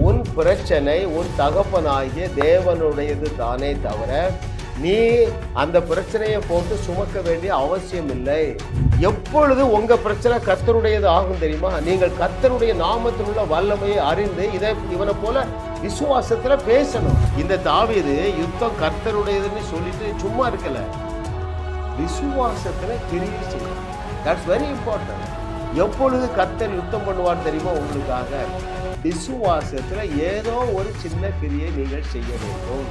உன் பிரச்சனை உன் தகப்பனாகிய தேவனுடையது தானே தவிர நீ அந்த பிரச்சனையை போட்டு சுமக்க வேண்டிய அவசியம் இல்லை. எப்பொழுது உங்க பிரச்சனை கர்த்தருடையது ஆகும் தெரியுமா? நீங்கள் கர்த்தருடைய நாமத்தில் உள்ள வல்லமையை அறிந்து இவனை போல விசுவாசத்துல பேசணும். இந்த தாவீது யுத்தம் கர்த்தருடையதுன்னு சொல்லிட்டு சும்மா இருக்கல, விசுவாசத்துல கிரியை செய்யணும். That's very important. எப்பொழுது கர்த்தர் யுத்தம் பண்ணுவார் தெரியுமா உங்களுக்காக? விசுவாசத்துல ஏதோ ஒரு சின்ன கிரியை நீங்கள் செய்ய வேண்டும்.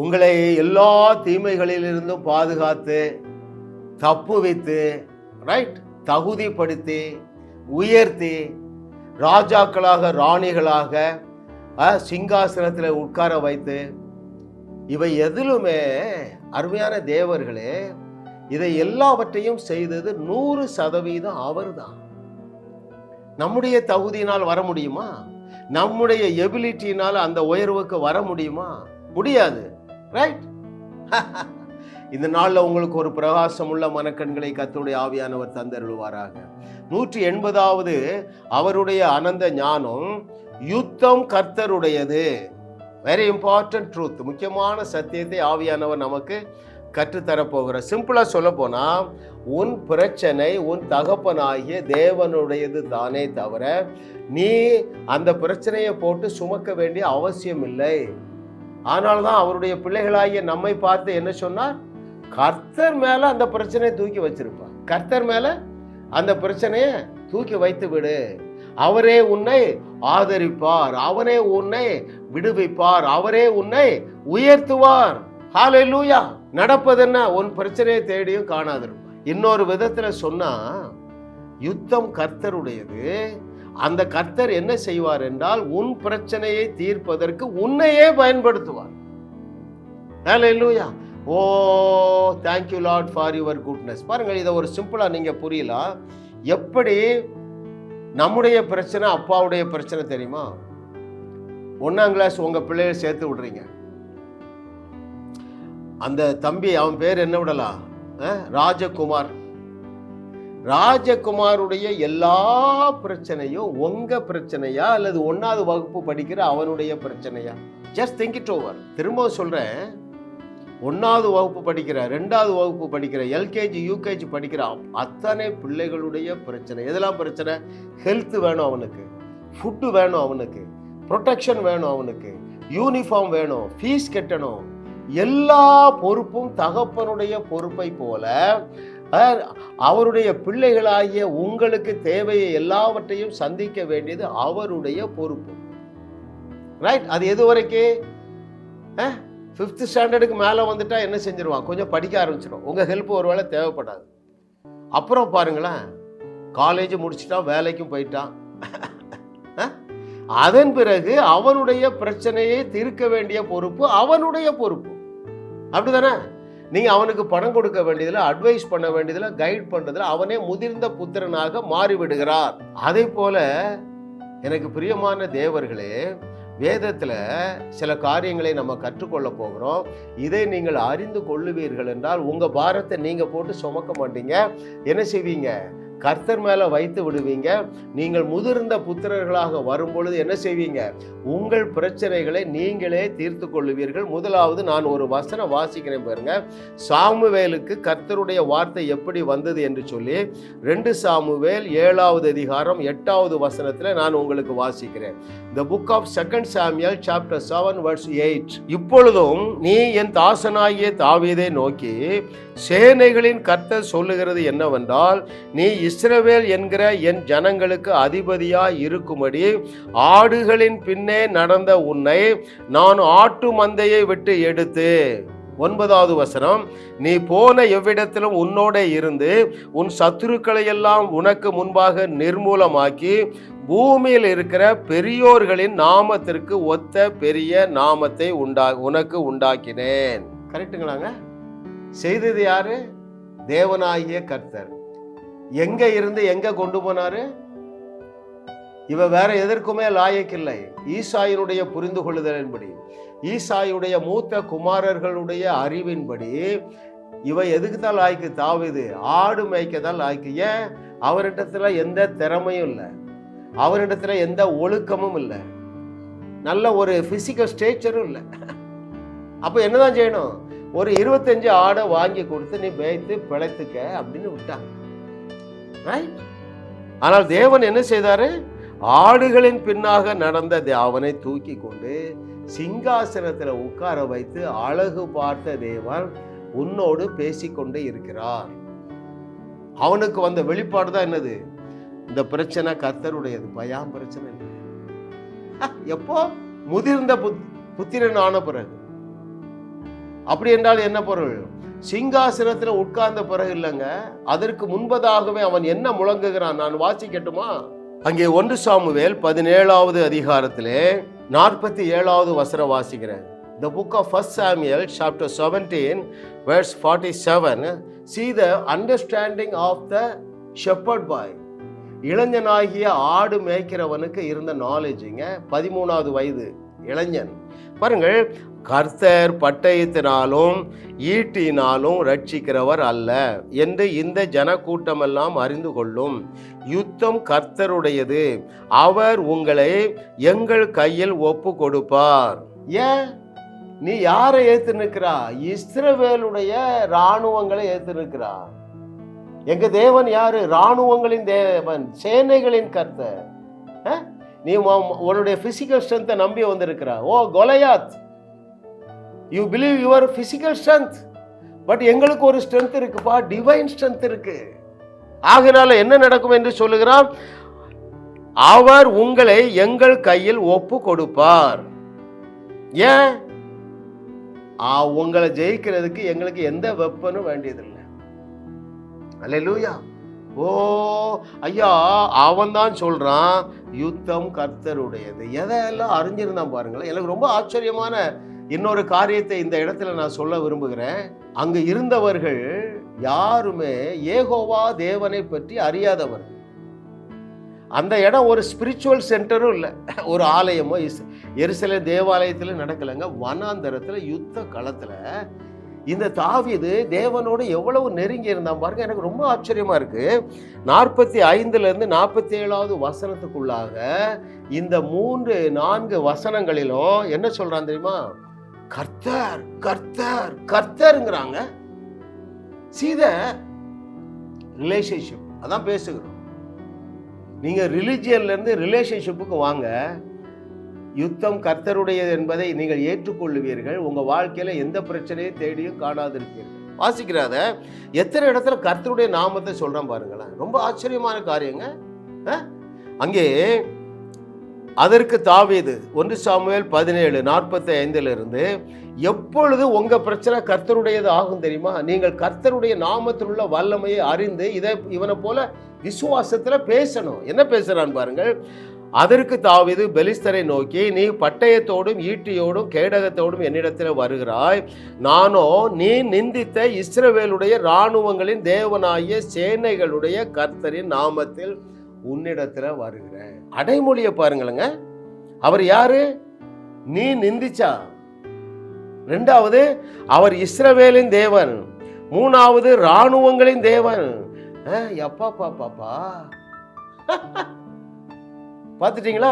உங்களை எல்லா தீமைகளிலிருந்தும் பாதுகாத்து தப்பு வைத்து ரைட் தகுதிப்படுத்தி உயர்த்தி ராஜாக்களாக ராணிகளாக சிங்காசனத்தில் உட்கார வைத்து இவை எதிலுமே அருமையான தேவர்களே, இதை எல்லாவற்றையும் செய்தது 100% அவர்தான். நம்முடைய தகுதியினால் வர முடியுமா? நம்முடைய எபிலிட்டியினால் அந்த உயர்வுக்கு வர முடியுமா? முடியாது. ரைட். இந்த நாளில் உங்களுக்கு ஒரு பிரகாசம் உள்ள மனக்கண்களை கர்த்தருடைய ஆவியானவர் தந்தருள்வாராக. 180வது அவருடைய அனந்த ஞானம். யுத்தம் கர்த்தருடையது. Very important truth. முக்கியமான சத்தியத்தை ஆவியானவர் நமக்கு கற்றுத்தரப்போகிற. சிம்பிளா சொல்ல போனா, உன் பிரச்சனை உன் தகப்பனாகிய தேவனுடையது தானே தவிர நீ அந்த பிரச்சனையை போட்டு சுமக்க வேண்டிய அவசியம் இல்லை. ஆனால்தான் அவருடைய பிள்ளைகளாகிய நம்மை பார்த்து என்ன சொன்னார்? கர்த்தர் மேல அந்த பிரச்சனையை தூக்கி வச்சிருப்பார். கர்த்தர் மேல அந்த பிரச்சனையை தூக்கி வைத்து விடு. அவரே உன்னை ஆதரிப்பார், அவரே உன்னை விடுவிப்பார், அவரே உன்னை உயர்த்துவார். ஹல்லேலூயா. நடப்பதென்ன? உன் பிரச்சனையை தேடியும் காணாதிருப்பார். இன்னொரு விதத்துல சொன்னா, யுத்தம் கர்த்தருடையது. அந்த கர்த்தர் என்ன செய்வார் என்றால் உன் பிரச்சனையை தீர்ப்பதற்கு உன்னையே பயன்படுத்துவார். ஹல்லேலூயா. Oh thank you Lord for your goodness. பாருங்க, இதை ஒரு சிம்பிளா நீங்க புரியலாம். எப்படி நம்முடைய பிரச்சனை அப்பாவுடைய பிரச்சனை தெரியுமா? 1ஆம் கிளாஸ் உங்க பிள்ளைய சேர்த்து விடுறீங்க. அந்த தம்பி, அவன் பேர் என்ன விடலாம்? ராஜகுமார். ராஜகுமாருடைய எல்லா பிரச்சனையும் உங்க பிரச்சனையா அல்லது 1ஆவது வகுப்பு படிக்கிற அவனுடைய பிரச்சனையா? Just think it over. திரும்ப சொல்றேன், 1ஆவது வகுப்பு படிக்கிற, 2ஆவது வகுப்பு படிக்கிற, எல்கேஜி யூகேஜி படிக்கிற அத்தனை பிள்ளைகளுடைய பிரச்சனை. எதெல்லாம் பிரச்சனை? ஹெல்த் வேணும் அவனுக்கு, ஃபுட்டு வேணும் அவனுக்கு, ப்ரொடெக்ஷன் வேணும் அவனுக்கு, யூனிஃபார்ம் வேணும், ஃபீஸ் கட்டணும். எல்லா பொறுப்பும் தகப்பனுடைய பொறுப்பை போல அவருடைய பிள்ளைகளாகிய உங்களுக்கு தேவையை எல்லாவற்றையும் சந்திக்க வேண்டியது அவருடைய பொறுப்பு. ரைட். அது எது வரைக்கும்? 5th ஸ்டாண்டர்டுக்கு மேலே வந்துட்டா என்ன செஞ்சிருவான்? கொஞ்சம் படிக்க ஆரம்பிச்சிடும். உங்க ஹெல்ப் ஒரு வேளை தேவைப்படாது. அப்புறம் பாருங்களேன், காலேஜ் முடிச்சுட்டான், வேலைக்கும் போயிட்டான். அதன் பிறகு அவனுடைய பிரச்சனையை தீர்க்க வேண்டிய பொறுப்பு அவனுடைய பொறுப்பு. அப்படிதானே? நீங்க அவனுக்கு பணம் கொடுக்க வேண்டியதில்லை, அட்வைஸ் பண்ண வேண்டியதில்லை, கைட் பண்றதுல அவனே முதிர்ந்த புத்திரனாக மாறிவிடுகிறார். அதே போல எனக்கு பிரியமான தேவர்களே, வேதத்துல சில காரியங்களை நம்ம கற்றுக்கொள்ள போகிறோம். இதை நீங்கள் அறிந்து கொள்ளுவீர்கள் என்றால் உங்க பாரத்தை நீங்க போட்டு சுமக்க மாட்டீங்க. என்ன செய்வீங்க? கர்த்தர் மேல வைத்து விடுவீங்க. நீங்கள் முதிர்ந்த புத்திரர்களாக வரும்பொழுது என்ன செய்வீங்க? உங்கள் பிரச்சனைகளை நீங்களே தீர்த்து கொள்ளுவீர்கள். முதலாவது நான் ஒரு வசனம் வாசிக்கிறேன் பாருங்க. சாமுவேலுக்கு கர்த்தருடைய வார்த்தை எப்படி வந்தது என்று சொல்லி 2 சாமுவேல் 7வது அதிகாரம் 8வது வசனத்துல நான் உங்களுக்கு வாசிக்கிறேன். The book of 2 Samuel chapter 7 verse 8. இப்பொழுதும் நீ என் தாசனாகிய தாவீதை நோக்கி, சேனைகளின் கர்த்தர் சொல்லுகிறது என்னவென்றால், நீ இஸ்ரவேல் என்கிற என் ஜனங்களுக்கு அதிபதியாய் இருக்கும்படி ஆடுகளின் பின்னே நடந்த உன்னை நான் ஆட்டு மந்தையை விட்டு எடுத்து. 9வது வசனம், நீ போன எவ்விடத்திலும் உன்னோட இருந்து உன் சத்துருக்களை எல்லாம் உனக்கு முன்பாக நிர்மூலமாக்கி பூமியில் இருக்கிற பெரியோர்களின் நாமத்திற்கு ஒத்த பெரிய நாமத்தை உனக்கு உண்டாக்கினேன். கரெக்டுங்களாங்க? செய்தது யாரு? தேவனாகிய கர்த்தர். எங்க இருந்து எங்க கொண்டு போனாரு? இவ வேற எதற்குமே லாயக்கில்லை. ஈசாயினுடைய புரிந்து கொள்ளுதலின்படி, ஈசாயுடைய மூத்த குமாரர்களுடைய அறிவின்படி இவ எதுக்கு தான் லாய்க்கு? தாவீது ஆடு மேய்க்க தான் லாய்க்கு. ஏன்? அவரிடத்துல எந்த திறமையும் இல்லை, அவரிடத்துல எந்த ஒழுக்கமும் இல்லை, நல்ல ஒரு பிசிக்கல் ஸ்ட்ரக்சரும் இல்லை. அப்ப என்னதான் செய்யணும்? ஒரு 25 ஆடை வாங்கி கொடுத்து நீ மேய்த்து பிழைத்துக்க அப்படின்னு விட்டாங்க. ஆனால் தேவன் என்ன செய்தாரு? ஆடுகளின் பின்னாக நடந்த அவனை தூக்கி கொண்டு சிங்காசனத்துல உட்கார வைத்து அழகு பார்த்த தேவன் உன்னோடு பேசிக்கொண்டே இருக்கிறார். அவனுக்கு வந்த வெளிப்பாடு தான் என்னது? இந்த பிரச்சனை கர்த்தருடையது, பயம் பிரச்சனை இல்லை. எப்போ? முதிர்ந்த புத்திரன் ஆன பிறகு. அப்படி என்றால் என்ன பொருள்? சிங்காசனத்துல உட்கார்ந்த பிறகு இல்லைங்க, அதற்கு முன்பதாகவே அவன் என்ன முழங்குகிறான்? நான் வாசிக்கட்டுமா? அங்கே 1 சாமுவேல் 17வது அதிகாரத்திலே 47வது வசனம் வாசிக்கிறேன். The book of 1 Samuel chapter 17 verse 47. See the understanding of the shepherd boy. இளைஞனாகிய ஆடு மேய்க்கிறவனுக்கு இருந்த நாலேஜுங்க. 13வது வயது இளைஞன். பாருங்கள், கர்த்தர் பட்டயத்தினாலும் ஈட்டினாலும் ரட்சிக்கிறவர் அல்ல என்று இந்த ஜனக்கூட்டமெல்லாம் அறிந்து கொள்ளும். யுத்தம் கர்த்தருடையது, அவர் உங்களை எங்கள் கையில் ஒப்பு கொடுப்பார். ஏன்? நீ யாரை ஏத்து நிற்கிறா? இஸ்ரவேலுடைய இராணுவங்களை ஏத்து நிற்கிறா. எங்க தேவன் யாரு? இராணுவங்களின் தேவன், சேனைகளின் கர்த்தர். நீ உன்னுடைய பிசிக்கல் ஸ்ட்ரென்த்தை நம்பி வந்திருக்கிறா. Oh Goliath, you believe your physical strength, but எங்களுக்கு ஒரு ஸ்ட்ரென்த் இருக்குப்பா, டிவைன் ஸ்ட்ரென்த் இருக்கு. ஆகினால என்ன நடக்கும் என்று சொல்லுகிறார்? அவர் உங்களை எங்கள் கையில் ஒப்பு கொடுப்பார். ஏன்? உங்களை ஜெயிக்கிறதுக்கு எங்களுக்கு எந்த வெப்பனும் வேண்டியதில்லை. அல்லேலூயா. ஓ ஐயா, அவன் தான் சொல்றான் யுத்தம் கர்த்தருடையது. எதையெல்லாம் அறிஞ்சிருந்தான் பாருங்களேன். எனக்கு ரொம்ப ஆச்சரியமான இன்னொரு காரியத்தை இந்த இடத்துல நான் சொல்ல விரும்புகிறேன். அங்கு இருந்தவர்கள் யாருமே யெகோவா தேவனை பற்றி அறியாதவர்கள். அந்த இடம் ஒரு ஸ்பிரிச்சுவல் சென்டரும் இல்லை, ஒரு ஆலயமோ எருசலேம் தேவாலயத்தில் நடக்கலைங்க. வனாந்தரத்தில் யுத்த களத்தில் இந்த தாவீது தேவனோடு எவ்வளவு நெருங்கி இருந்தான் பாருங்க. எனக்கு ரொம்ப ஆச்சரியமா இருக்கு. 45லேருந்து 47வது வசனத்துக்குள்ளாக இந்த 3-4 வசனங்களிலும் என்ன சொல்றான் தெரியுமா? கர்த்தர் கர்த்தர் கர்த்தருங்கிறாங்க. சீத ரிலேஷன்ஷிப் அதான் பேசுகிறோம். நீங்க ரிலிஜியன்ல இருந்து ரிலேஷன்ஷிப்புக்கு வாங்க. யுத்தம் கர்த்தருடையது என்பதை நீங்கள் ஏற்றுக்கொள்ளுவீர்கள். உங்க வாழ்க்கையில எந்த பிரச்சனையும் தேடியும் காணாதிருப்பீர்கள். வாசிக்கிறாத எத்தனை இடத்துல கர்த்தருடைய நாமத்தை சொல்றேன் பாருங்களேன். ரொம்ப ஆச்சரியமான காரியங்க. அங்கே அதற்கு தாவீது 1 சாமுவேல் 17:45 எப்பொழுது உங்க பிரச்சனை கர்த்தருடையது ஆகும் தெரியுமா? நீங்கள் கர்த்தருடைய நாமத்தில் உள்ள வல்லமையை அறிந்து இவனை போல விசுவாசத்துல பேசணும். என்ன பேசுறான் பாருங்கள். அதற்கு தாவீது பெலிஸ்தரை நோக்கி, நீ பட்டயத்தோடும் ஈட்டியோடும் கேடகத்தோடும் என்னிடத்தில் வருகிறாய், நானோ நீ நிந்தித்த இஸ்ரவேலுடைய இராணுவங்களின் தேவனாகிய சேனைகளுடைய கர்த்தரின் நாமத்தில் உன்னிடத்துல வருகிறேன். அடைமொழியை பாருங்களேங்க. அவர் யாரு? நீ நிந்திச்சா. 2வது அவர் இஸ்ரவேலின் தேவன். 3வது இராணுவங்களின் தேவன். எப்பா பாப்பா பார்த்துட்டீங்களா?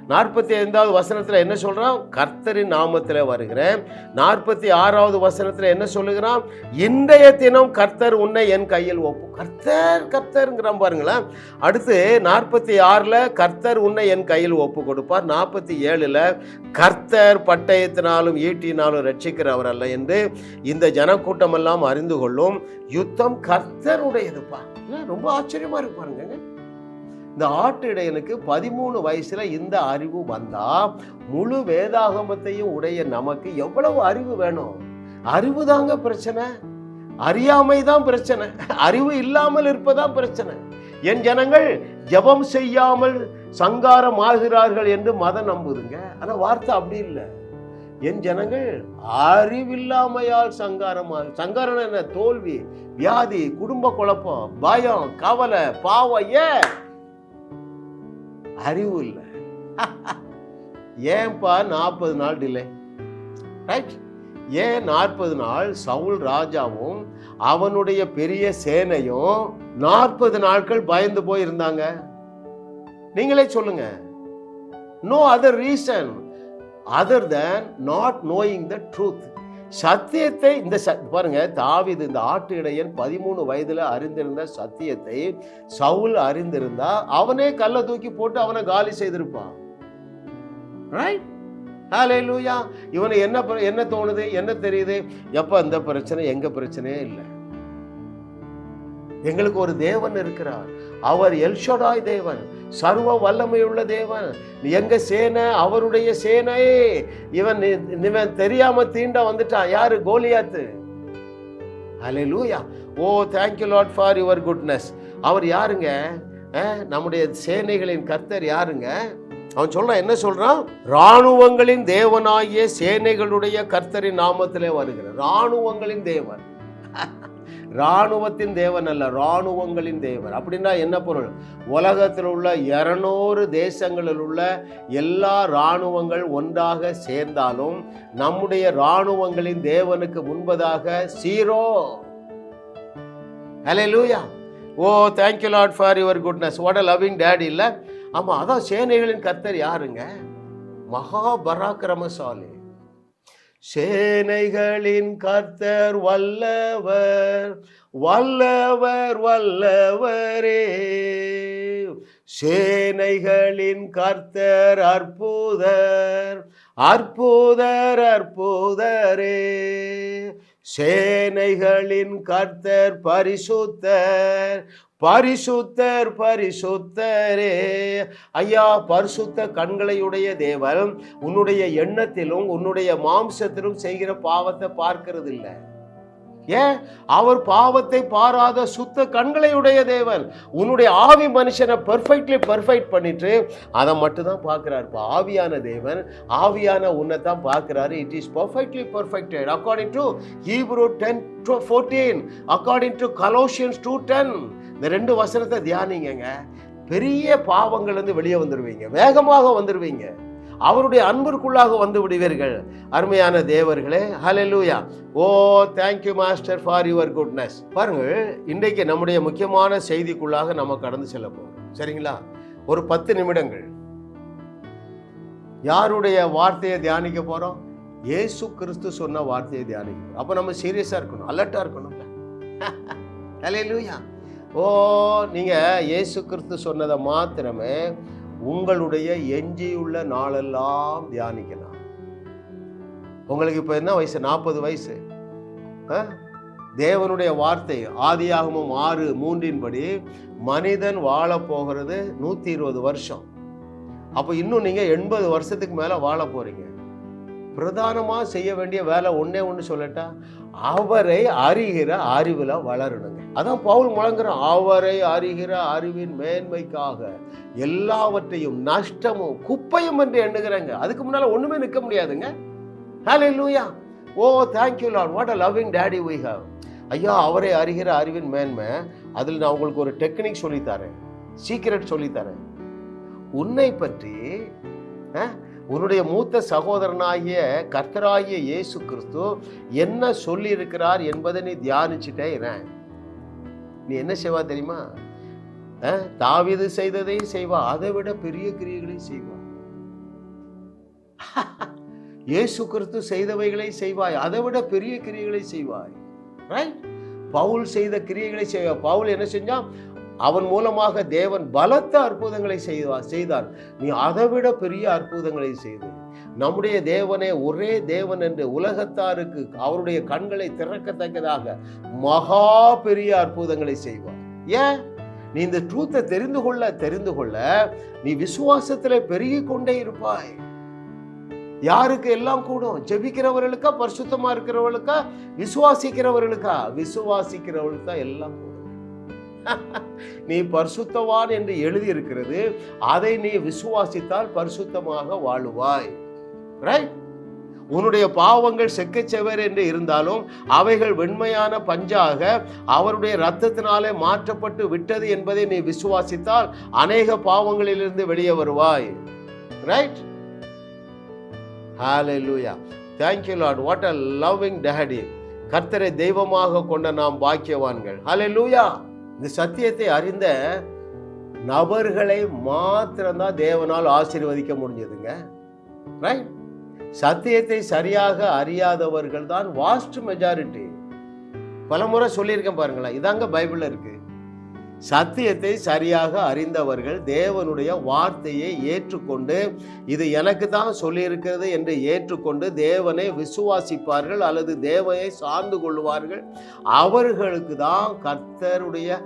45வது வசனத்துல என்ன சொல்றான்? கர்த்தரின் நாமத்துல வருகிறேன். 46வது வசனத்துல என்ன சொல்லுகிறான்? இன்றைய தினம் கர்த்தர் உன்னை என் கையில் ஒப்பு. கர்த்தர் கர்த்தர்ங்கிறான் பாருங்களேன். அடுத்து 46ல கர்த்தர் உன்னை என் கையில் ஒப்பு கொடுப்பார். 47ல கர்த்தர் பட்டயத்தினாலும் ஈட்டினாலும் ரட்சிக்கிறவர் அல்ல என்று இந்த ஜனக்கூட்டம் எல்லாம் அறிந்து கொள்ளும். யுத்தம் கர்த்தருடையதுப்பா. ரொம்ப ஆச்சரியமா இருக்கு பாருங்க. இந்த ஆட்டு இடையனுக்கு 13 வயசுல இந்த அறிவு வந்தா முழு வேதாகமத்தையும் உடைய நமக்கு எவ்வளவு அறிவு வேணும்? அறிவு தாங்க பிரச்சனை, அறியாமை தான் பிரச்சனை, அறிவு இல்லாமல் இருப்பதான் பிரச்சனை. என் ஜனங்கள் ஜெபம் செய்யாமல் சங்காரம் ஆகிறார்கள் என்று மதம் நம்புதுங்க. ஆனா வார்த்தை அப்படி இல்லை. என் ஜனங்கள் அறிவில்லாமையால் சங்காரமாக. சங்காரம் என்ன? தோல்வி, வியாதி, குடும்ப குழப்பம், பயம், கவலை, பாவம். ஏன்? அறிவு இல்லை. ஏன்பா 40 நாள் டிலே? ரைட்? ஏன் 40 நாள் சவுல் ராஜாவும் அவனுடைய பெரிய சேனையும் 40 நாட்கள் பயந்து போய் இருந்தாங்க? நீங்களே சொல்லுங்க. No other reason other than not knowing the truth. சத்தியத்தை பாருங்க, தாவீது இந்த ஆட்டு இடையன் 13 வயதுல அறிந்திருந்த சத்தியத்தை சவுல் அறிந்திருந்தா அவனே கல்லை தூக்கி போட்டு அவனை காலி செய்திருப்பான். ரைட்? ஹல்லேலூயா. இவனை என்ன தோணுது, என்ன தெரியுது? எப்ப இந்த பிரச்சனை எங்க பிரச்சனையே இல்லை. எங்களுக்கு ஒரு தேவன் இருக்கிறார். அவர் எல்ஷடாய் தேவன், சர்வ வல்லமையுள்ள தேவன். எங்க சேனை அவருடைய சேனை. இவன் தெரியாம தீண்ட வந்துட்டான். யாரு? கோலியாத்து. ஹல்லேலூயா. ஓ thank you Lord for your goodness. அவர் யாருங்க? நம்முடைய சேனைகளின் கர்த்தர் யாருங்க? அவன் சொல்றான், என்ன சொல்றான்? ராணுவங்களின் தேவனாகிய சேனைகளுடைய கர்த்தரின் நாமத்திலே வருகிறார். ராணுவங்களின் தேவன், ராணுவத்தின் தேவன் அல்ல, ராணுவங்களின் தேவன். அப்படின்னா என்ன பொருள்? உலகத்தில் உள்ள 200 தேசங்களில் உள்ள எல்லா ராணுவங்கள் ஒன்றாக சேர்ந்தாலும் நம்முடைய ராணுவங்களின் தேவனுக்கு முன்பதாக 0. ஹல்லேலூயா. ஓ thank you Lord for your goodness. what a loving daddy இல்ல? ஆமா, அதான் சேனைகளின் கர்த்தர் யாருங்க? மகா பராக்கிரமசாலி. சேனைகளின் கர்த்தர் வல்லவர், வல்லவர், வல்லவரே. சேனைகளின் கர்த்தர் அற்புதர், அற்புதர், அற்புதரே. சேனைகளின் கர்த்தர் பரிசுத்தர், பரிசுத்தர், பரிசுத்தரே. ஐயா, பரிசுத்த கண்களையுடைய தேவன் உன்னுடைய எண்ணத்திலும் உன்னுடைய மாம்சத்திலும் செய்கிற பாவத்தை பார்க்கிறது இல்லை. ஏன்? அவர் பாவத்தை பாராத சுத்த கண்களையுடைய தேவன். உன்னுடைய ஆவி மனுஷனை பெர்ஃபெக்ட் பண்ணிட்டு அதை மட்டும் தான் பார்க்கிறார். ஆவியான தேவன் ஆவியான உன்னை தான் பார்க்கிறாரு. It is perfectly perfected according to Hebrew 10:14, according to Colossians 2:10. இந்த 2 வசனத்தை தியானிங்க. பெரிய பாவங்கள் இருந்து வெளியே வந்துடுவீங்க, வேகமாக வந்துடுவீங்க, அவருடைய அன்பிற்குள்ளாக வந்து விடுவீர்கள். அருமையான தேவர்களே, ஹல்லேலூயா. ஓ thank you master for your goodness. பாருங்கள், இன்றைக்கு நம்முடைய முக்கியமான செய்திக்குள்ளாக நம்ம கடந்து செல்ல போறோம். சரிங்களா? ஒரு 10 நிமிடங்கள் யாருடைய வார்த்தையை தியானிக்க போறோம்? இயேசு கிறிஸ்து சொன்ன வார்த்தையை தியானிக்க. அப்ப நம்ம சீரியஸா இருக்கணும், அலர்ட்டா இருக்கணும்ல. ஹல்லேலூயா. ஓ நீங்க இயேசு கிறிஸ்து சொன்னதை மாத்திரமே உங்களுடைய எஞ்சியுள்ள நாளெல்லாம் தியானிக்கலாம். உங்களுக்கு இப்ப என்ன வயசு? 40 வயசு. தேவனுடைய வார்த்தை ஆதியாகமம் 6:3 மனிதன் வாழ போகிறது 120 வருஷம். அப்ப இன்னும் நீங்க 80 வருஷத்துக்கு மேல வாழ போறீங்க. பிரதானமா செய்ய வேண்டிய வேலை ஒண்ணு சொல்லட்டா, அவரை அறிகிற அறிவுல வளரணுங்க. அதான் பவுல் முழங்குறான், அவரை அறிகிற அறிவின் மேன்மைக்காக எல்லாவற்றையும் நஷ்டமும் குப்பையும் என்று எண்ணுகிறாங்க. அதுக்கு முன்னால ஒண்ணுமே நிற்க முடியாதுங்க. ஹல்லேலூயா. ஓ thank you Lord, what a loving daddy we have. ஐயா, அவரை அறிகிற அறிவின் மேன்மை. அதில் நான் உங்களுக்கு ஒரு டெக்னிக் சொல்லித்தரேன், சீக்ரெட் சொல்லித்தரேன். உன்னை பற்றி உன்னுடைய மூத்த சகோதரனாகிய கர்த்தராகிய இயேசு கிறிஸ்து என்ன சொல்லி இருக்கிறார் என்பதை நீ தியானிச்சுட்டே இரு. நீ என்ன செய்வா தெரியுமா? தாவீது செய்ததையும் செய்வா, அதை விட பெரிய கிரியைகளையும் செய்வா. இயேசு கிறிஸ்து செய்தவைகளை செய்வாய், அதை விட பெரிய கிரியைகளை செய்வாய். ரைட்? பவுல் செய்த கிரியைகளை செய்வாய். பவுல் என்ன செஞ்சான்? அவன் மூலமாக தேவன் பலத்த அற்புதங்களை செய்தார். நீ அதை விட பெரிய அற்புதங்களை செய்து நம்முடைய தேவனே ஒரே தேவன் என்று உலகத்தாருக்கு அவருடைய கண்களை திறக்கத்தக்கதாக மகா பெரிய அற்புதங்களை செய்வார். ஏன்? நீ இந்த ட்ரூத்தை தெரிந்து கொள்ள நீ விசுவாசத்திலே பெருகி கொண்டே இருப்பாய். யாருக்கு எல்லாம் கூடும்? ஜெபிக்கிறவர்களுக்கா, பரிசுத்தமா இருக்கிறவர்களுக்கா, விசுவாசிக்கிறவர்களுக்கா? விசுவாசிக்கிறவர்களுக்கு தான் எல்லாம் கூடும். நீ பரிசுத்தவான் என்று எழுதி இருக்கிறது, அதை நீ விசுவாசித்தால் பரிசுத்தமாக வாழுவாய். ரைட்? உன்னுடைய பாவங்கள் செக்கச்செவர் என்று இருந்தாலும் அவைகள் வெண்மையான பஞ்சாக அவருடைய இரத்தத்தினாலே மாற்றப்பட்டு விட்டது என்பதை நீ விசுவாசித்தால் அநேக பாவங்களிலிருந்து வெளியே வருவாய். Right? Hallelujah. Thank you Lord. What a loving daddy. கர்த்தரை தெய்வமாக கொண்ட நாம் பாக்கியவான்கள். ஹalleluya. இந்த சத்தியத்தை அறிந்த நபர்களை மாத்திரம்தான் தேவனால் ஆசீர்வதிக்க முடிஞ்சதுங்க. ரைட்? சத்தியத்தை சரியாக அறியாதவர்கள் தான் வாஸ்ட் மெஜாரிட்டி. பலமுறை சொல்லியிருக்கேன் பாருங்களேன், இதாங்க பைபிள்ல இருக்கு. சத்தியத்தை சரியாக அறிந்தவர்கள் தேவனுடைய வார்த்தையை ஏற்றுக்கொண்டு இது எனக்கு தான் சொல்லியிருக்கிறது என்று ஏற்றுக்கொண்டு தேவனை விசுவாசிப்பார்கள் அல்லது தேவனை சார்ந்து கொள்வார்கள். அவர்களுக்கு தான் கர்த்தருடைய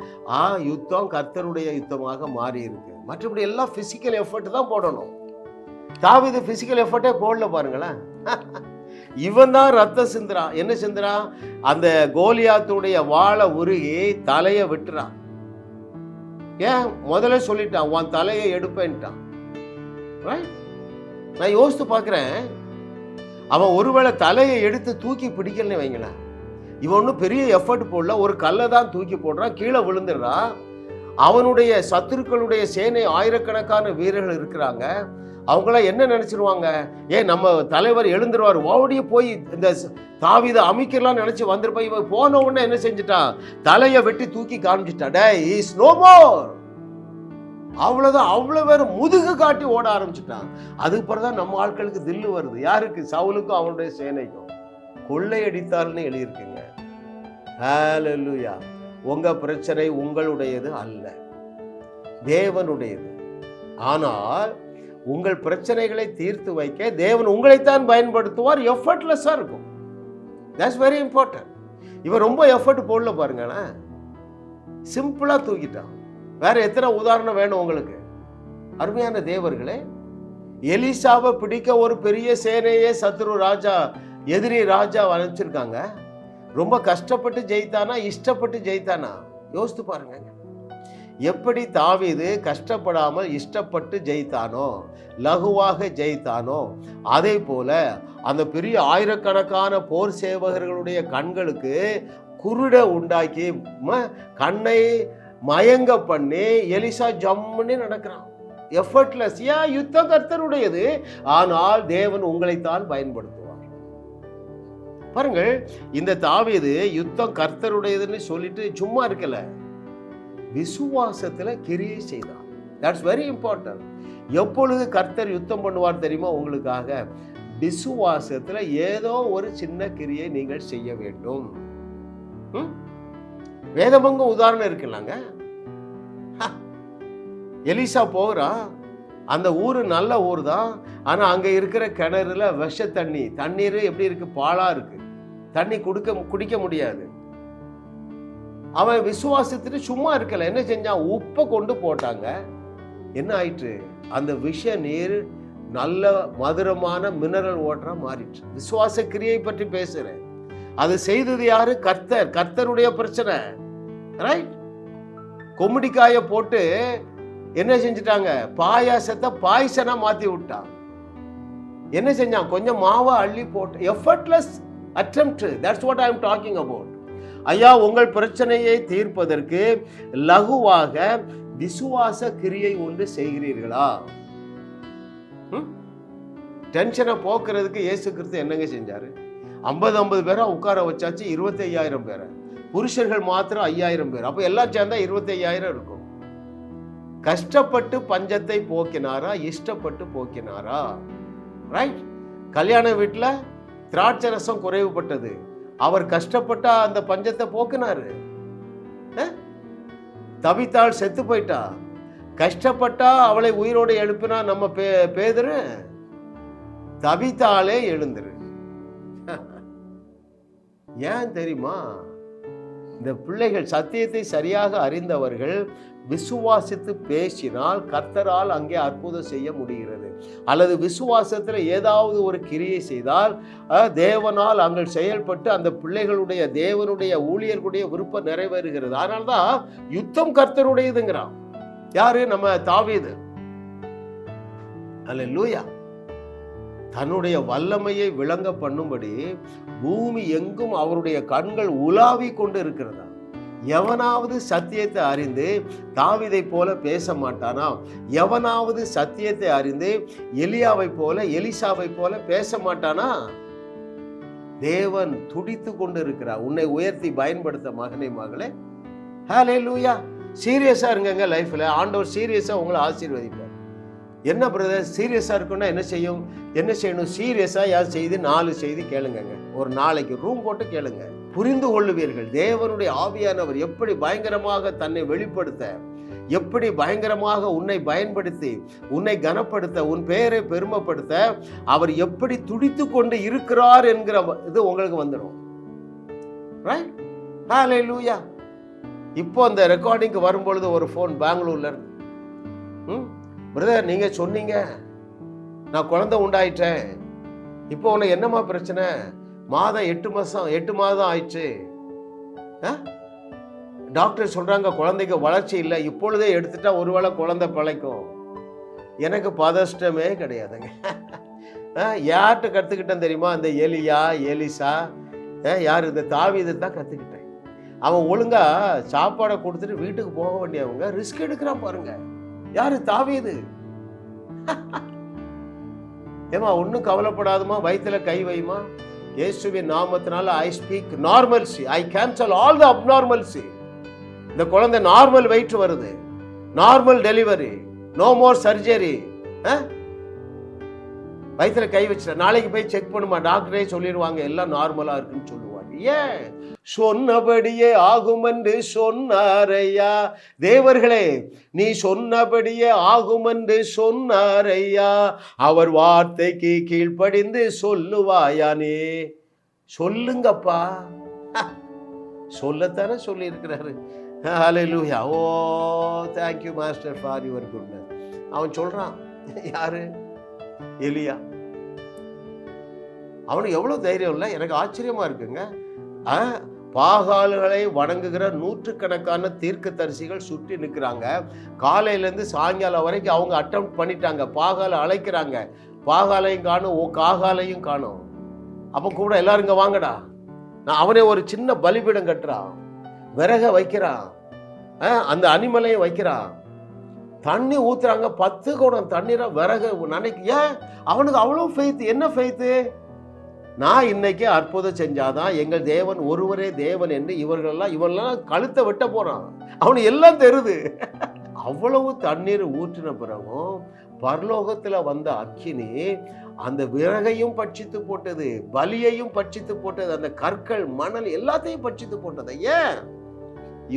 யுத்தம் கர்த்தருடைய யுத்தமாக மாறி இருக்கு. மற்றபடி எல்லாம் பிசிக்கல் எஃபர்ட் தான் போடணும். தாவீது பிசிக்கல் எஃபர்ட்டே போடல பாருங்களேன். இவன் தான் ரத்தம் சிந்துறான். என்ன சிந்துறான்? அந்த கோலியாத்துடைய வாளை உருகி தலையை விட்டுறான். ஏன்? முதல்ல சொல்லிட்டான், உன் தலையை எடுப்பேன்ட்டான். நான் யோசித்து பார்க்குறேன், அவன் ஒருவேளை தலையை எடுத்து தூக்கி பிடிக்கலன்னு வைங்களேன், இவன் ஒன்றும் பெரிய எஃபர்ட் போடல, ஒரு கல்லை தான் தூக்கி போடுறான், கீழே விழுந்துடுறான். அவனுடைய சத்துருக்களுடைய சேனை ஆயிரக்கணக்கான வீரர்கள் இருக்கிறாங்க. அவங்களாம் என்ன நினைச்சிருவாங்க? நம்ம தலைவர் எழுந்துருவார், ஓடிய போய் இந்த தாவீதை அமைக்கலாம் நினைச்சு வந்திருப்பா. இவன் போன உடனே என்ன செஞ்சுட்டான்? தலையை வெட்டி தூக்கி காமிச்சிட்டா. டேய் இஸ் நோ மோர். அவ்வளவுதான். அவ்வளவு பேர் முதுகு காட்டி ஓட ஆரம்பிச்சுட்டான். அதுக்கு பிறகுதான் நம்ம ஆட்களுக்கு தில்லு வருது. யாருக்கு? சவுலுக்கும் அவனுடைய சேனைக்கும். கொள்ளையடித்தார்னு எழுதியிருக்குங்க. ஹalleluya. உங்க பிரச்சனை உங்களுடையது அல்ல, தேவனுடையது. ஆனால் உங்கள் பிரச்சனைகளை தீர்த்து வைக்க தேவன் உங்களைத்தான் பயன்படுத்துவார். எஃபர்ட்லெஸ்ஸா இருக்கும். That's very important. இவன் ரொம்ப எஃபர்ட் போடல பாருங்களேன், சிம்பிளா தூக்கிட்டான். வேற எத்தனை உதாரணம் வேணும் உங்களுக்கு? அருமையான தேவர்களே, எலிசாவை பிடிக்க ஒரு பெரிய சேனையே சத்ரு ராஜா, எதிரி ராஜா அனுப்பிச்சிருக்காங்க. ரொம்ப கஷ்டப்பட்டு ஜெயித்தானா, இஷ்டப்பட்டு ஜெயித்தானா? யோசித்து பாருங்க. எப்படி தாவீது கஷ்டப்படாமல் இஷ்டப்பட்டு ஜெயித்தானோ, லகுவாக ஜெயித்தானோ, அதே போல அந்த பெரிய ஆயிரக்கணக்கான போர் சேவகர்களுடைய கண்களுக்கு குருட உண்டாக்கி கண்ணை மயங்க பண்ணி எலிசா ஜம்முன்னு நடக்கிறான். எஃபர்ட்லெஸ். யுத்தம் கர்த்தருடையது, ஆனால் தேவன் உங்களைத்தான் பயன்படுத்துவார். பாருங்கள், இந்த தாவீது யுத்தம் கர்த்தருடையதுன்னு சொல்லிட்டு சும்மா இருக்கல, விசுவாசத்துல கிரியை செய்தார். That's very important. எப்பொழுது கர்த்தர் யுத்தம் பண்ணுவார் தெரியுமா உங்களுக்காக? விசுவாசத்துல ஏதோ ஒரு சின்ன கிரியை நீங்கள் செய்ய வேண்டும். வேதமங்க உதாரணம் இருக்குல்லங்க. எலிசா போகிறா, அந்த ஊரு நல்ல ஊர் தான், ஆனா அங்க இருக்கிற கிணறுல விஷ தண்ணீர் எப்படி இருக்கு? பாலா இருக்கு. தண்ணி குடிக்க முடியாது. அவன் விசுவாசத்துட்டு சும்மா இருக்கல. என்ன செஞ்சான்? உப்பை கொண்டு போட்டாங்க. என்ன ஆயிற்று? அந்த விஷ நீர் நல்ல மதுரமான மினரல் வாட்டரா மாறிட்டு. விசுவாச கிரியை பற்றி பேசுறேன். அது செய்தது யாரு? கர்த்தர். கர்த்தருடைய பிரச்சனை. ரைட்? கொம்மிடிக்காய போட்டு என்ன செஞ்சுட்டாங்க? பாயாசத்தை பாய்சனா மாத்தி விட்டான். என்ன செஞ்சான்? கொஞ்சம் மாவை அள்ளி போட்டு. Effortless attempt. That's what I am talking about. ஐயா, உங்கள் பிரச்சனையை தீர்ப்பதற்கு லகுவாக விசுவாச கிரியை ஒன்று செய்கிறீர்களா? டென்ஷனை போக்குறதுக்கு இயேசு கிறிஸ்து என்னங்க செஞ்சாரு? 50 பேரை உட்கார வச்சாச்சு. 25,000 பேரை. புருஷர்கள் மாத்திரம் 5,000 பேர். அப்ப எல்லாம் சேர்ந்தா 25,000 இருக்கும். கஷ்டப்பட்டு பஞ்சத்தை போக்கினாரா, இஷ்டப்பட்டு போக்கினாரா? ரைட்? கல்யாண வீட்டுல திராட்சை ரசம் குறைவுபட்டது, அவர் கஷ்டப்பட்டா அந்த பஞ்சத்தை போக்கினாரு. தபித்தாள் செத்து போயிட்டா, கஷ்டப்பட்டா அவளை உயிரோடு எழுப்பினா நம்ம பேதுரு. தபித்தாளே எழுந்துரு. ஏன் தெரியுமா? இந்த பிள்ளைகள் சத்தியத்தை சரியாக அறிந்தவர்கள் விசுவாசித்து பேசினால் கர்த்தரால் அங்கே அற்புதம் செய்ய முடிகிறது. அல்லது விசுவாசத்தில் ஏதாவது ஒரு கிரியை செய்தால் தேவனால் அங்கே செயல்பட்டு அந்த பிள்ளைகளுடைய தேவனுடைய ஊழியர்களுடைய விருப்பம் நிறைவேறுகிறது. அதனால்தான் யுத்தம் கர்த்தருடையதுங்கிறான். யாரு? நம்ம தாவீது. அல்லேலூயா. தன்னுடைய வல்லமையை விளங்க பண்ணும்படி பூமி எங்கும் அவருடைய கண்கள் உலாவி கொண்டு இருக்கிறதா. எவனாவது சத்தியத்தை அறிந்து தாவீதை போல பேச மாட்டானா? எவனாவது சத்தியத்தை அறிந்து எலியாவை போல எலிசாவை போல பேச மாட்டானா? தேவன் துடித்து கொண்டு இருக்கிறார் உன்னை உயர்த்தி பயன்படுத்த மகனே மகளே. ஹல்லேலூயா. சீரியஸா இருங்க லைஃப்ல. ஆண்டவர் சீரியஸா உங்களை ஆசீர்வதிப்பார். என்ன பிரதர் சீரியஸா இருக்குன்னா என்ன செய்யணும்? சீரியஸா யார் செய்தி 4 செய்தி கேளுங்க. ஒரு நாளைக்கு ரூம் போட்டு கேளுங்க. புரிந்து கொள்ளுவீர்கள் தேவனுடைய ஆவியானவர் எப்படி பயங்கரமாக தன்னை வெளிப்படுத்த, எப்படி பயங்கரமாக உன்னை பயன்படுத்தி உன்னை கனப்படுத்த, உன் பெயரை பெருமைப்படுத்த அவர் எப்படி துடித்து கொண்டு இருக்கிறார் என்கிற இது உங்களுக்கு வந்துடும். ரைட்? ஹல்லேலூயா. இப்போ அந்த ரெக்கார்டிங்க்கு வரும்பொழுது ஒரு ஃபோன் பெங்களூர்ல இருந்து, பிரதர் நீங்க சொன்னீங்க நான் குழந்தை உண்டாயிட்டேன், இப்போ உனக்கு என்னமா பிரச்சனை? மாதம் 8 மாதம் ஆயிடுச்சு, டாக்டர் சொல்றாங்க குழந்தைக்கு வளர்ச்சி இல்லை, இப்பொழுதே எடுத்துட்டா ஒருவேளை குழந்தை பிழைக்கும். எனக்கு பதஷ்டமே கிடையாதுங்க. யார்கிட்ட கற்றுக்கிட்டேன் தெரியுமா? இந்த எலியா எலிசா யார் இந்த தாவீதை தான் கற்றுக்கிட்டேன். அவன் ஒழுங்கா சாப்பாடை கொடுத்துட்டு வீட்டுக்கு போக வேண்டியவங்க ரிஸ்க் எடுக்கிறான் பாருங்க. யாரு? தாவீது. ஏமா ஒன்னும் கவலைப்படாதமா, வயிற்றுல கை வைமா, இயேசுவின் நாமத்தினால I speak normalcy, I cancel all the abnormalcy. இந்த குழந்தை நார்மல் வெயிட் வருது, normal delivery, no more surgery. வயிற்றுல கை வச்சுட்ட நாளைக்கு போய் செக் பண்ணுமா, டாக்டரே சொல்லிடுவாங்க எல்லாம் நார்மலா இருக்குன்னு சொல்லுவாங்க. ஏன்? சொன்னபடியே ஆகும் என்று சொன்னாரையா. தேவர்களே நீ சொன்னபடியே ஆகும் என்று சொன்னாரையா, அவர் வார்த்தைக்கு கீழ்ப்படிந்து சொல்லுவாயானே. சொல்லுங்கப்பா. சொல்லத்தானே சொல்லி இருக்கிறாரு. ஹல்லேலூயா. ஓ thank you master for your goodness. அவன் சொல்றான். யாரு? எலியா. அவனுக்கு எவ்வளவு தைரியம் இல்லை? எனக்கு ஆச்சரியமா இருக்குங்க. பாகால்களை வணங்குகிற நூற்றுக்கணக்கான தீர்க்கதரிசிகள் சுற்றி நிற்கிறாங்க. காலையிலேருந்து சாயங்காலம் வரைக்கும் அவங்க அட்டம் பண்ணிட்டாங்க, பாகாலை அழைக்கிறாங்க, பாகாலையும் காணும், காகாலையும் காணும். அப்போ கூட எல்லாரும் இங்கே வாங்கடா. நான் அவனே ஒரு சின்ன பலிபீடம் கட்டுறான், விறக வைக்கிறான், அந்த அனிமலையும் வைக்கிறான், தண்ணி ஊத்துறாங்க, 10 குடம் தண்ணீரை விறகு நினைக்க. ஏன்? அவனுக்கு அவ்வளோ ஃபெய்த். என்ன ஃபெய்த்து? நான் இன்னைக்கு அற்புதம் செஞ்சாதான் எங்கள் தேவன் ஒருவரே தேவன் என்று இவர்களெல்லாம் கழுத்தை வெட்ட போறான். அவனுக்கு எல்லாம் தெரியுது. அவ்வளவு தண்ணீர் ஊற்றின பிறகும் பரலோகத்துல வந்த அக்கினி அந்த விறகையும் பட்சித்து போட்டது, பலியையும் பட்சித்து போட்டது, அந்த கற்கள் மணல் எல்லாத்தையும் பட்சித்து போட்டது. ஏன்?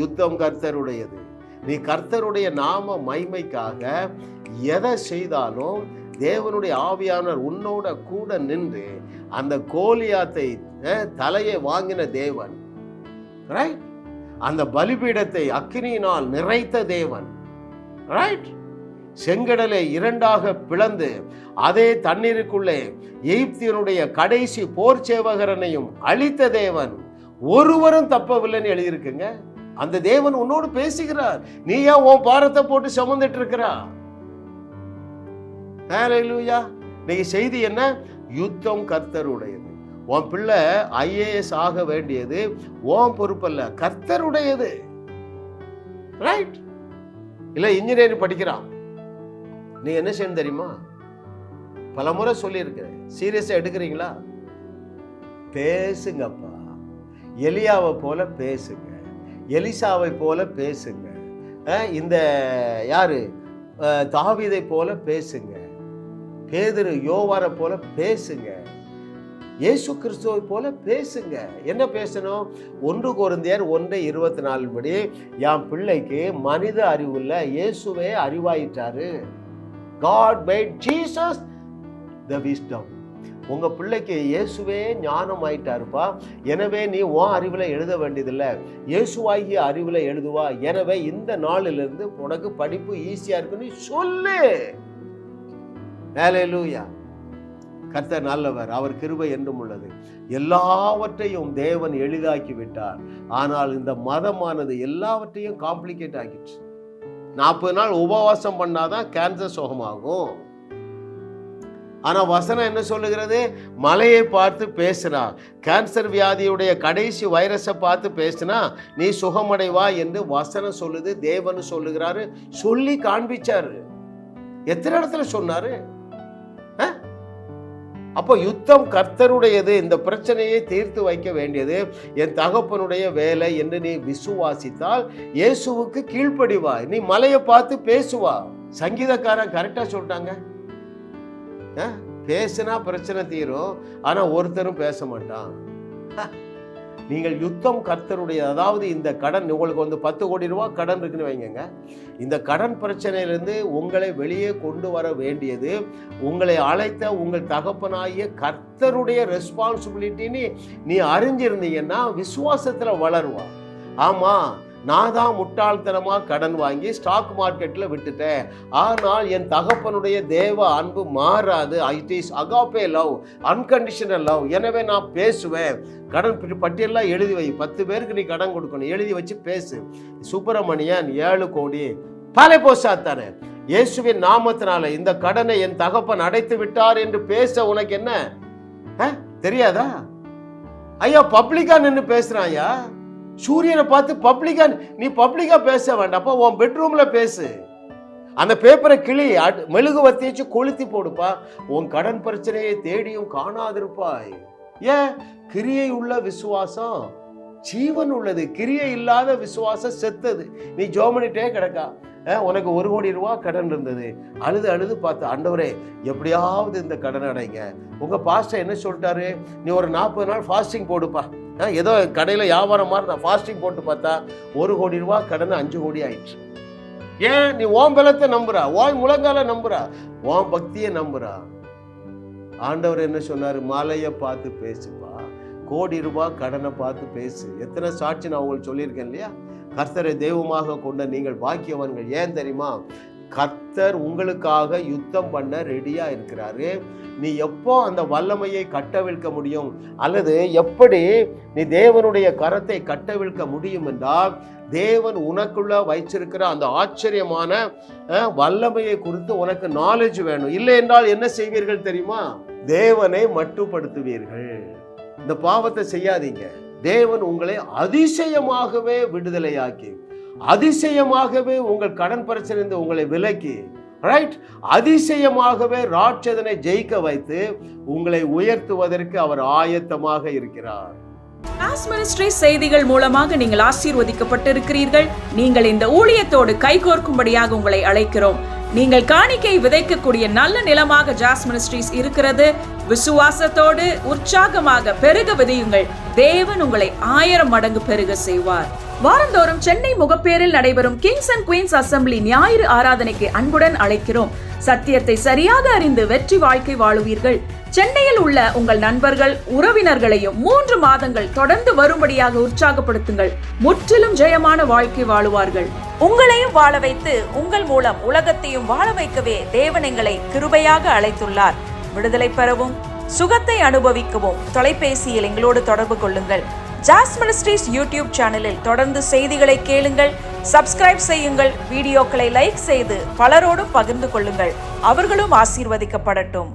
யுத்தம் கர்த்தருடையது. நீ கர்த்தருடைய நாம மைமைக்காக எதை செய்தாலும் தேவனுடைய ஆவியானவர் உன்னோட கூட நின்று அந்த கோலியாத்தை தலையை வாங்கின தேவன், ரைட்? அந்த பலிபீடத்தை அக்கினியினால் நிறைத்த தேவன், ரைட்? செங்கடலை 2ஆக பிளந்து அதே தண்ணீருக்குள்ளே எகிப்தியனுடைய கடைசி போர் சேவகரனையும் அழித்த தேவன், ஒருவரும் தப்பவில்லைன்னு எழுதியிருக்குங்க. அந்த தேவன் உன்னோடு பேசுகிறார். நீ ஏன் உன் பாரத்தை போட்டு சுமந்துட்டு இருக்கிறா? ஹல்லேலூயா. இன்னைக்கு செய்தி என்ன? யுத்தம் கர்த்தருடையது. உன் பிள்ளை IAS ஆக வேண்டியது உன் பொறுப்பல்ல, கர்த்தருடையது. ரைட்? இல்ல இன்ஜினியரிங் படிக்கிறான், நீ என்ன செய்யணும் தெரியுமா? பலமுறை சொல்லியிருக்கிறேன். சீரியஸா எடுக்கிறீங்களா? பேசுங்கப்பா. எலியாவை போல பேசுங்க, எலிசாவை போல பேசுங்க, இந்த யாரு தாவீதை போல பேசுங்க, பேதுரு யோவாரை போல பேசுங்க, இயேசு கிறிஸ்துவை போல பேசுங்க. என்ன பேசணும்? 1 கொரிந்தியர் 1:24 படி என் பிள்ளைக்கு மனித அறிவுள்ள இயேசுவே அறிவாயிட்டாரு. God made Jesus the wisdom. உங்க பிள்ளைக்கு இயேசுவே ஞானம் ஆயிட்டாருப்பா. எனவே நீ உன் அறிவுல எழுத வேண்டியதில்லை, இயேசுவாகிய அறிவுல எழுதுவா. எனவே இந்த நாளிலிருந்து உனக்கு படிப்பு ஈஸியா இருக்குன்னு சொல்லு. ஹல்லேலூயா. கர்த்தர் நல்லவர், அவர் கிருபை என்றும் உள்ளது. எல்லாவற்றையும் தேவன் எளிதாக்கி விட்டார். ஆனால் இந்த மதமானது எல்லாவற்றையும் காம்ப்ளிகேட் ஆகிடுச்சு. 40 நாள் உபவாசம் பண்ணாதான் கேன்சர் சுகமாகும். ஆனா வசனம் என்ன சொல்லுகிறது? மலையை பார்த்து பேசுனா, கேன்சர் வியாதியுடைய கடைசி வைரஸை பார்த்து பேசினா நீ சுகமடைவா என்று வசனம் சொல்லுது. தேவன் சொல்லுகிறாரு, சொல்லி காண்பிச்சாரு. எத்தனை இடத்துல சொன்னாரு? அப்போ யுத்தம் கர்த்தருடையது, இந்த பிரச்சனையை தீர்த்து வைக்க வேண்டியது என் தகப்பனுடைய வேலை என்று நீ விசுவாசித்தால் இயேசுவுக்கு கீழ்ப்படிவாய். நீ மலையை பார்த்து பேசுவா. சங்கீதக்காரன் கரெக்டா சொல்லிட்டாங்க, பேசினா பிரச்சனை தீரும், ஆனா ஒருத்தரும் பேச மாட்டான். நீங்கள் யுத்தம் கர்த்தருடைய, அதாவது இந்த கடன் உங்களுக்கு வந்து 10 கோடி ரூபாய் கடன் இருக்குன்னு வைங்க. இந்த கடன் பிரச்சனையிலிருந்து உங்களை வெளியே கொண்டு வர வேண்டியது உங்களை அழைத்த உங்கள் தகப்பனாகிய கர்த்தருடைய ரெஸ்பான்சிபிலிட்டின்னு நீ அறிஞ்சிருந்தீங்கன்னா விசுவாசத்துல வளருவா. ஆமா, நான் தான் முட்டாள்தனமா கடன் வாங்கி ஸ்டாக் மார்க்கெட்ல விட்டுட்டேன், ஆனால் என் தகப்பனுடைய தேவ அன்பு மாறாது. It is Agape love, unconditional love. எனவே நான் பேசுவேன். கடன் பட்டியெல்லாம் எழுதி வை. 10 பேருக்கு நீ கடன் கொடுக்கணும், எழுதி வச்சு பேசு. சுப்பிரமணியன் 7 கோடி பல போசாத்தானே, இயேசுவின் நாமத்தினால இந்த கடனை என் தகப்பன் அடைத்து விட்டார் என்று பேச உனக்கு என்ன தெரியாதா? ஐயா பப்ளிக்கா நின்று பேசுறான். ஐயா சூரியனை பார்த்து பப்ளிக்கா, நீ பப்ளிக்கா பேச வேண்டாம், அப்போ உன் பெட்ரூம்ல பேசு. அந்த பேப்பரை கிளி மெழுகுவர்த்தி வச்சு கொளுத்தி போடுப்பா. உன் கடன் பிரச்சனையை தேடியும் காணாதிருப்பாய். ஏன்? கிரியை உள்ள விசுவாசம் ஜீவன் உள்ளது, கிரியை இல்லாத விசுவாசம் செத்தது. நீ ஜோமனிட்டே கிடக்கா. உனக்கு 1 கோடி ரூபாய் கடன் இருந்தது, அழுது அழுது பார்த்து, ஆண்டவரே எப்படியாவது இந்த கடன் அடைங்க. உங்க பாஸ்டர் என்ன சொல்லிட்டாரு? நீ ஒரு 40 நாள் ஃபாஸ்டிங் போடுப்பா. ஏதோ கடையில் வியாபாரம் மாதிரி நான் ஃபாஸ்டிங் போட்டு பார்த்தா 1 கோடி ரூபாய் கடன் 5 கோடி ஆயிடுச்சு. ஏன்? நீ ஓம் பலத்தை நம்புறா, ஓம் முழங்கால நம்புறா, ஓம் பக்தியை நம்புறா. ஆண்டவர் என்ன சொன்னாரு? மலையை பார்த்து பேசுப்பா, கோடி ரூபாய் கடனை பார்த்து பேசு. எத்தனை சாட்சி நான் உங்களுக்கு சொல்லியிருக்கேன் இல்லையா? கர்த்தரை தெய்வமாக கொண்ட நீங்கள் பாக்கியவான்கள். ஏன் தெரியுமா? கர்த்தர் உங்களுக்காக யுத்தம் பண்ண ரெடியா இருக்கிறாரு. நீ எப்போ அந்த வல்லமையை கட்டவிழ்க்க முடியும், அல்லது எப்படி நீ தேவனுடைய கரத்தை கட்டவிழ்க்க முடியும் என்றால், தேவன் உனக்குள்ள வைச்சிருக்கிற அந்த ஆச்சரியமான வல்லமையை குறித்து உனக்கு நாலேஜ் வேணும். இல்லை என்றால் என்ன செய்வீர்கள் தெரியுமா? தேவனை மட்டுப்படுத்துவீர்கள். இந்த பாவத்தை செய்யாதீங்க. தேவன் உங்களை அதிசயமாகவே விடுதலையாக்கி, அதிசயமாகவே உங்கள் கடன் பிரச்சனை உங்களை விலக்கி, ரைட், அதிசயமாகவே ராட்சதனை ஜெயிக்க வைத்து உங்களை உயர்த்துவதற்கு அவர் ஆயத்தமாக இருக்கிறார். ஜாஸ் மினிஸ்ட்ரி செய்திகள் மூலமாக நீங்கள் ஆசீர்வதிக்கப்பட்டிருக்கிறீர்கள். நீங்கள் இந்த ஊழியத்தோடு கைகோர்க்கும்படியாக உங்களை அழைக்கிறோம். நீங்கள் காணிக்கை விதைக்கக்கூடிய நல்ல நிலமாக ஜாஸ் மினிஸ்ட்ரிஸ் இருக்கிறது. விசுவாசத்தோடு உற்சாகமாக பெருக விதையுங்கள். தேவன் உங்களை 1000 மடங்கு பெருக செய்வார். வாரந்தோறும் சென்னை முகப்பேரில் நடைபெறும் கிங்ஸ் அண்ட் குயின்ஸ் அசம்பிளி ஞாயிறு ஆராதனைக்கு அன்புடன் அழைக்கிறோம். சத்தியத்தை சரியாக அறிந்து வெற்றி வாழ்க்கை வாழுவீர்கள். சென்னையில் உள்ள உங்கள் நண்பர்கள் உறவினர்களையும் 3 மாதங்கள் தொடர்ந்து வரும்படியாக உற்சாகப்படுத்துங்கள். முற்றிலும் ஜெயமான வாழ்க்கை வாழுவார்கள். உங்களையும் வாழ வைத்து உங்கள் மூலம் உலகத்தையும் வாழ வைக்கவே தேவன் எங்களை கிருபையாக அழைத்துள்ளார். விடுதலை பெறவும் சுகத்தை அனுபவிக்கவும் தொலைபேசியில் எங்களோடு தொடர்பு கொள்ளுங்கள். ஜாஸ் மினிஸ்ட்ரீஸ் யூடியூப் சேனலில் தொடர்ந்து செய்திகளை கேளுங்கள். சப்ஸ்கிரைப் செய்யுங்கள். வீடியோக்களை லைக் செய்து பலரோடும் பகிர்ந்து கொள்ளுங்கள். அவர்களும் ஆசீர்வதிக்கப்படட்டும்.